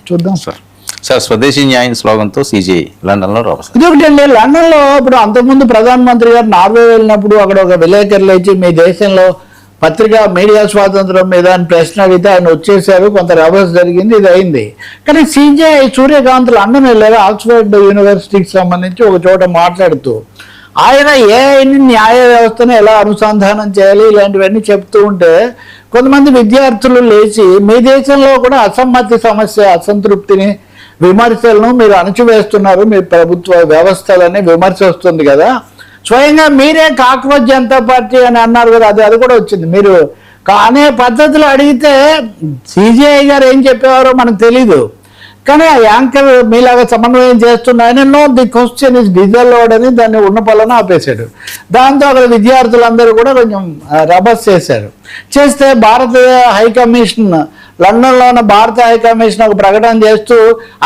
చూద్దాం సార్ స్వదేశీ న్యాయం స్లోగన్తో సిజేఐ లండన్లో రావచ్చు. ఇదొకటండి, లండన్లో ఇప్పుడు అంతకుముందు ప్రధానమంత్రి గారు నార్వే వెళ్ళినప్పుడు అక్కడ ఒక విలేకరులు వచ్చి మీ దేశంలో పత్రికా మీడియా స్వాతంత్రం మీద అని ప్రశ్న అడిగితే ఆయన వచ్చేసారు, కొంత రభస్ జరిగింది, ఇది అయింది. కానీ సిజేఐ సూర్యకాంత్ లండన్ వెళ్ళారు, ఆక్స్ఫర్డ్ యూనివర్సిటీకి సంబంధించి ఒక చోట మాట్లాడుతూ ఆయన న్యాయ వ్యవస్థను ఎలా అనుసంధానం చేయాలి ఇలాంటివన్నీ చెప్తూ ఉంటే కొంతమంది విద్యార్థులు లేచి మీ దేశంలో కూడా అసమ్మతి సమస్య, అసంతృప్తిని, విమర్శలను మీరు అణచివేస్తున్నారు, మీ ప్రభుత్వ వ్యవస్థలని విమర్శ వస్తుంది కదా, స్వయంగా మీరే కాక్రోచ్ జనతా పార్టీ అని అన్నారు కదా, అది కూడా వచ్చింది. మీరు అనే పద్ధతులు అడిగితే సిజేఐ గారు ఏం చెప్పేవారో మనకు తెలీదు, కానీ ఆ యాంకర్ మీలాగా సమన్వయం చేస్తున్నాయని నో ది క్వశ్చన్ ఇస్ డిజల్వ్డ్ అని దాన్ని ఉన్న పనులను ఆపేశాడు. దాంతో అక్కడ విద్యార్థులందరూ కూడా కొంచెం రబస్ చేస్తే భారత హైకమిషన్ లండన్లో ఉన్న భారత హైకమిషన్ ఒక ప్రకటన చేస్తూ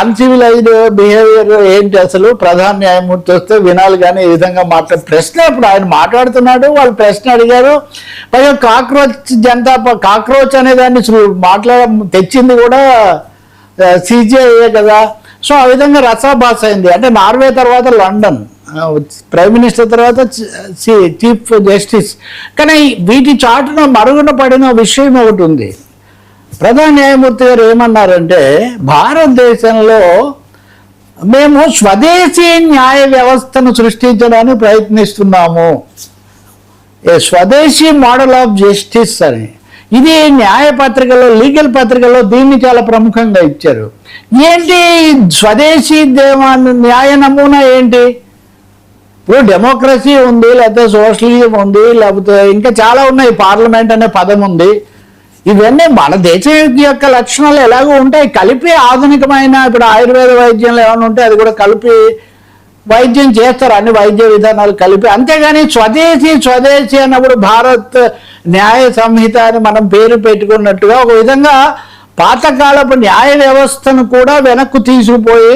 అన్సివిలైజ్డ్ బిహేవియర్ ఏంటి అసలు, ప్రధాన న్యాయమూర్తి వస్తే వినాలి కానీ ఈ విధంగా ప్రశ్న ఇప్పుడు ఆయన మాట్లాడుతున్నాడు, వాళ్ళు ప్రశ్న అడిగారు, పైగా కాక్రోచ్ అనే దాన్ని తెచ్చింది కూడా సిజేఐ కదా. సో ఆ విధంగా రసాభాస అయింది. అంటే నార్వే తర్వాత లండన్, ప్రైమ్ మినిస్టర్ తర్వాత చీఫ్ జస్టిస్. కానీ వీటి చాటున మరుగున పడిన విషయం ఒకటి ఉంది. ప్రధాన న్యాయమూర్తి గారు ఏమన్నారంటే భారతదేశంలో మేము స్వదేశీ న్యాయ వ్యవస్థను సృష్టించడానికి ప్రయత్నిస్తున్నాము, ఏ స్వదేశీ మోడల్ ఆఫ్ జస్టిస్ అని. ఇది న్యాయ పత్రికలో, లీగల్ పత్రికలో దీన్ని చాలా ప్రముఖంగా ఇచ్చారు. ఏంటి స్వదేశీ న్యాయ నమూనా ఏంటి? ఇప్పుడు డెమోక్రసీ ఉంది, లేకపోతే సోషలిజం ఉంది, లేకపోతే ఇంకా చాలా ఉన్నాయి, పార్లమెంట్ అనే పదం ఉంది. ఇవన్నీ మన దేశం యొక్క లక్షణాలు ఎలాగో ఉంటాయి, కలిపి ఆధునికమైన ఇప్పుడు ఆయుర్వేద వైద్యంలో ఏమైనా ఉంటే అది కూడా కలిపి వైద్యం చేస్తారు, అన్ని వైద్య విధానాలు కలిపి. అంతేగాని స్వదేశీ అన్నప్పుడు భారత్ న్యాయ సంహిత అని మనం పేరు పెట్టుకున్నట్టుగా ఒక విధంగా పాతకాలపు న్యాయ వ్యవస్థను కూడా వెనక్కు తీసుకుపోయి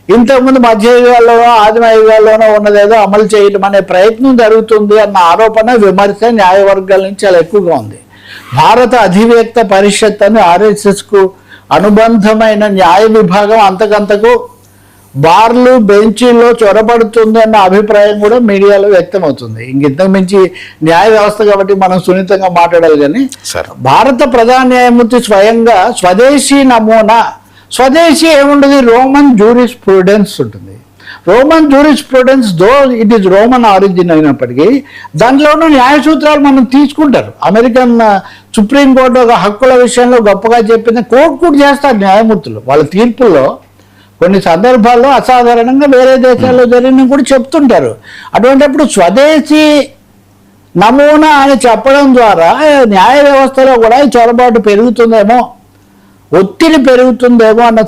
ఇంతకుముందు మధ్యయుగాల్లోనో ఆదిమయుగాల్లోనో ఉన్నదేదో అమలు చేయడం అనే ప్రయత్నం జరుగుతుంది అన్న ఆరోపణ, విమర్శ న్యాయవర్గాల నుంచి చాలా ఎక్కువగా ఉంది. భారత అధివ్యక్త పరిషత్ అని ఆర్ఎస్ఎస్కు అనుబంధమైన న్యాయ విభాగం అంతకంతకు బార్లు, బెంచీల్లో చొరబడుతుంది అన్న అభిప్రాయం కూడా మీడియాలో వ్యక్తమవుతుంది. ఇంతకు మించి న్యాయ వ్యవస్థ కాబట్టి మనం సున్నితంగా మాట్లాడాలి. కానీ భారత ప్రధాన న్యాయమూర్తి స్వయంగా స్వదేశీ నమూనా, స్వదేశీ ఏముంటుంది, రోమన్ జూరిస్ ప్రూడెన్స్ ఉంటుంది. Roman Juris Prudence though it is Roman origin అయినప్పటికీ దాంట్లోనూ న్యాయ సూత్రాలు మనం తీసుకుంటారు. అమెరికన్ సుప్రీంకోర్టు ఒక హక్కుల విషయంలో గొప్పగా చెప్పింది కోర్టు కూడా చేస్తారు న్యాయమూర్తులు, వాళ్ళ తీర్పుల్లో కొన్ని సందర్భాల్లో అసాధారణంగా వేరే దేశాల్లో జరిగిన కూడా చెప్తుంటారు. అటువంటిప్పుడు స్వదేశీ నమూనా అని చెప్పడం ద్వారా న్యాయ వ్యవస్థలో కూడా చొరబాటు పెరుగుతుందేమో, ఒత్తిడి పెరుగుతుందేమో అన్న